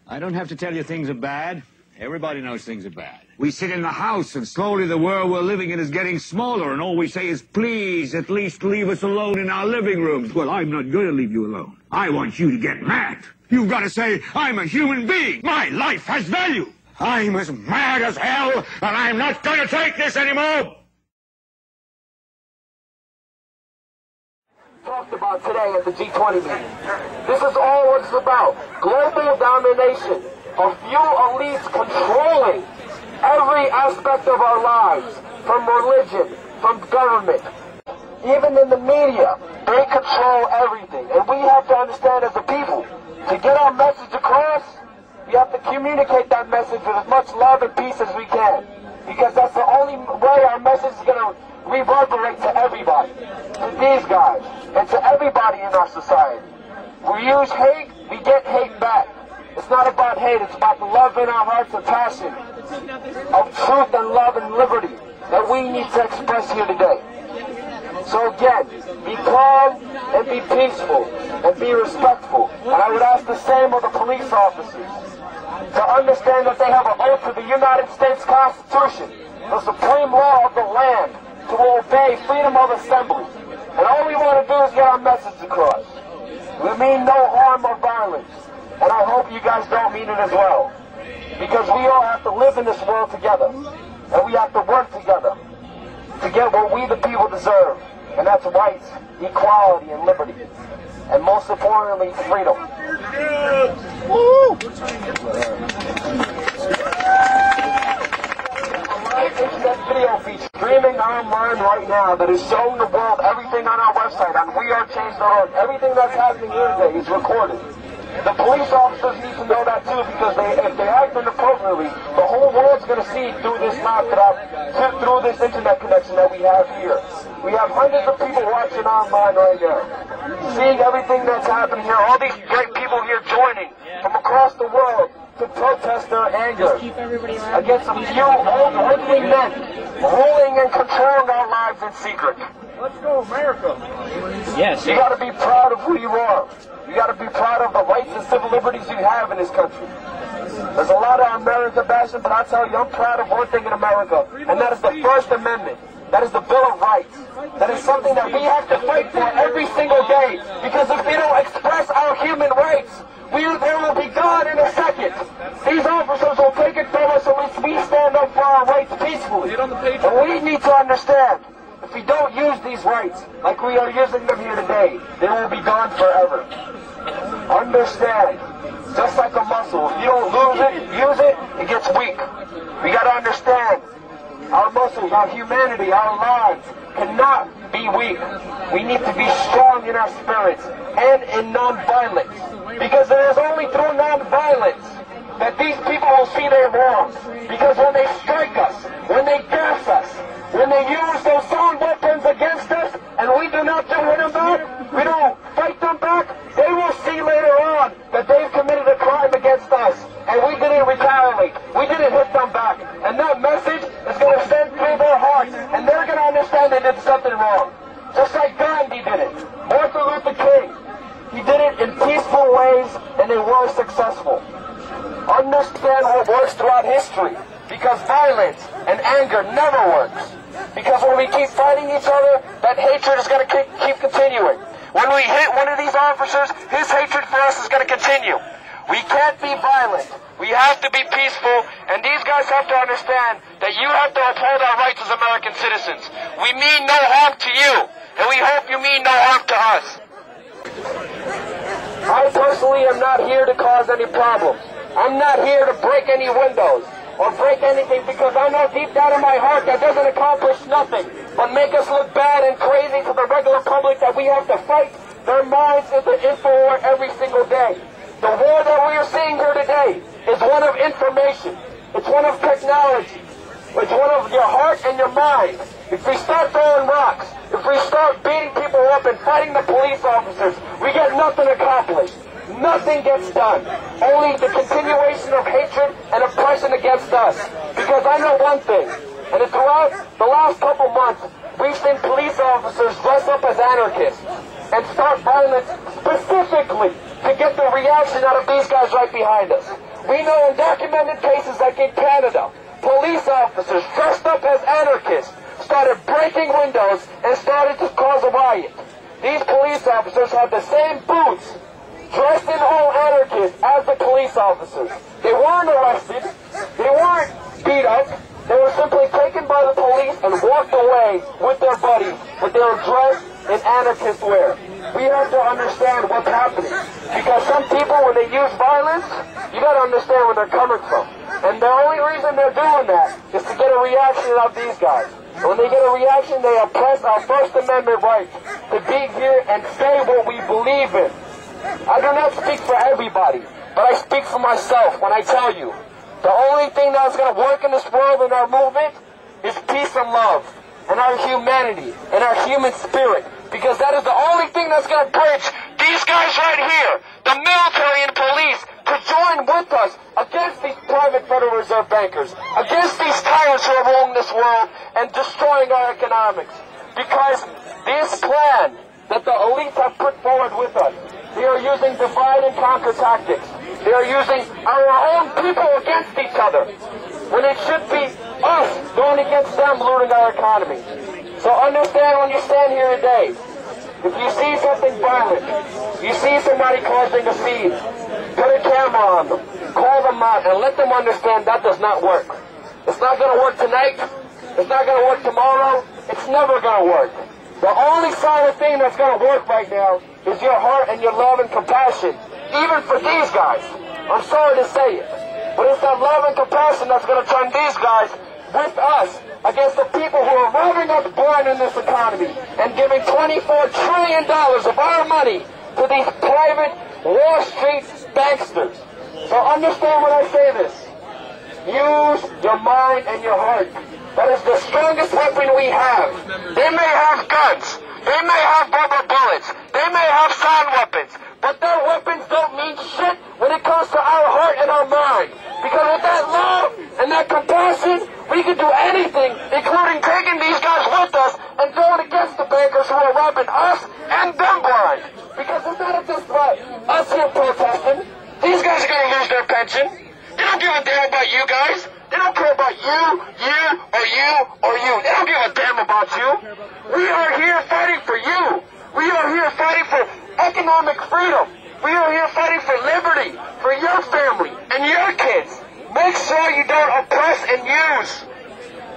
I don't have to tell you things are bad. Everybody knows things are bad. We sit in the house, and slowly the world we're living in is getting smaller, and all we say is, please, at least leave us alone in our living rooms. Well, I'm not going to leave you alone. I want you to get mad. You've got to say, I'm a human being. My life has value. I'm as mad as hell, and I'm not going to take this anymore. Talked about today at the G20 meeting. This is all what it's about. Global domination. A few elites controlling every aspect of our lives, from religion, from government, even in the media. They control everything. And we have to understand as a people, to get our message across, we have to communicate that message with as much love and peace as we can. Because that's the only way our message is going to reverberate to everybody, to these guys, and to everybody in our society. We use hate, we get hate back. It's not about hate, it's about the love in our hearts and passion of truth and love and liberty that we need to express here today. So again, be calm and be peaceful and be respectful. And I would ask the same of the police officers to understand that they have an oath to the United States Constitution, the supreme law of the land, to obey freedom of assembly. And all we want to do is get our message across. We mean no harm or violence. And I hope you guys don't mean it as well. Because we all have to live in this world together. And we have to work together to get what we the people deserve. And that's rights, equality, and liberty. And most importantly, freedom. Woo! Internet video feed streaming online right now that is showing the world everything on our website on wearechange.org. Everything that's happening here today is recorded. The police officers need to know that too, because if they act inappropriately, the whole world's going to see through this through this internet connection that we have here. We have hundreds of people watching online right now, seeing everything that's happening here. All these great people here joining from across the world to protest their anger against a few old ugly men ruling and controlling our lives in secret. Let's go, America. Yes. You got to be proud of who you are. You got to be proud of the rights and civil liberties you have in this country. There's a lot of American bashing, but I tell you, I'm proud of one thing in America, and that is the First Amendment. That is the Bill of Rights. That is something that we have to fight for every single day, because if we don't express our human rights, they will be gone in a second. These officers will take it from us unless we stand up for our rights peacefully. And we need to understand, if we don't use these rights like we are using them here today, they will be gone forever. Understand, just like a muscle, if you don't use it, it gets weak. We got to understand, our muscles, our humanity, our lives cannot be weak. We need to be strong in our spirits and in non-violence. Because it is only through non-violence that these people will see their wrongs. Because when they strike us, when they gas us, when they use those own weapons against us, and we do not do them back, we don't fight them back, they will see later on that they've committed a crime against us, and we didn't retaliate, we didn't hit them back, and that message is going to send through their hearts, and they're going to understand they did something wrong. Just like Ghandi did it, Martin Luther King, he did it in peaceful ways, and they were successful. Understand what works throughout history, because violence and anger never works. Because when we keep fighting each other, that hatred is going to keep continuing. When we hit one of these officers, his hatred for us is going to continue. We can't be violent. We have to be peaceful, and these guys have to understand that you have to uphold our rights as American citizens. We mean no harm to you, and we hope you mean no harm to us. I personally am not here to cause any problems. I'm not here to break any windows or break anything, because I know deep down in my heart that doesn't accomplish nothing but make us look bad and crazy to the regular public that we have to fight their minds into InfoWar every single day. The war that we are seeing here today is one of information. It's one of technology. It's one of your heart and your mind. If we start throwing rocks, if we start beating people up and fighting the police officers, we get nothing accomplished. Nothing gets done. Only the continuation of hatred and oppression against us. Because I know one thing, and throughout the last couple months, we've seen police officers dress up as anarchists and start violence specifically to get the reaction out of these guys right behind us. We know in documented cases like in Canada, police officers dressed up as anarchists started breaking windows and started to cause a riot. These police officers had the same boots, dressed in all anarchists as the police officers. They weren't arrested. They weren't beat up. They were simply taken by the police and walked away with their buddies, but they were dressed in anarchist wear. We have to understand what's happening. Because some people, when they use violence, you got to understand where they're coming from. And the only reason they're doing that is to get a reaction of these guys. And when they get a reaction, they oppress our First Amendment right to be here and say what we believe in. I do not speak for everybody, but I speak for myself when I tell you the only thing that's going to work in this world and our movement is peace and love and our humanity and our human spirit, because that is the only thing that's going to bridge these guys right here, the military and police, to join with us against these private Federal Reserve bankers, against these tyrants who are ruling this world and destroying our economics. Because this plan that the elites have put forward with us, they are using divide and conquer tactics. They are using our own people against each other, when it should be us going against them, looting our economy. So understand when you stand here today, if you see something violent, you see somebody causing a scene, put a camera on them, call them out, and let them understand that does not work. It's not going to work tonight. It's not going to work tomorrow. It's never going to work. The only solid thing that's going to work right now is your heart and your love and compassion, even for these guys. I'm sorry to say it, but it's that love and compassion that's going to turn these guys with us against the people who are robbing us blind in this economy and giving $24 trillion of our money to these private Wall Street banksters. So understand when I say this. Use your mind and your heart. That is the strongest weapon we have. They may have guns. They may have rubber bullets. They may have sound weapons. But their weapons don't mean shit when it comes to our heart and our mind. Because with that love and that compassion, we can do anything, including taking these guys with us and going against the bankers who are robbing us and them blind. Because it's not just about us here protesting. These guys are going to lose their pension. They don't give a damn about you guys. They don't care about you, or you. They don't give a damn about you. We are here fighting for you. We are here fighting for economic freedom. We are here fighting for liberty, for your family and your kids. Make sure you don't oppress and use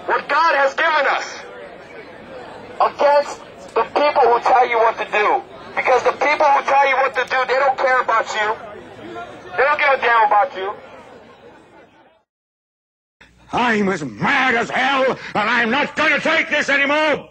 what God has given us against the people who tell you what to do. Because the people who tell you what to do, they don't care about you. They don't give a damn about you. I'm as mad as hell, and I'm not going to take this anymore!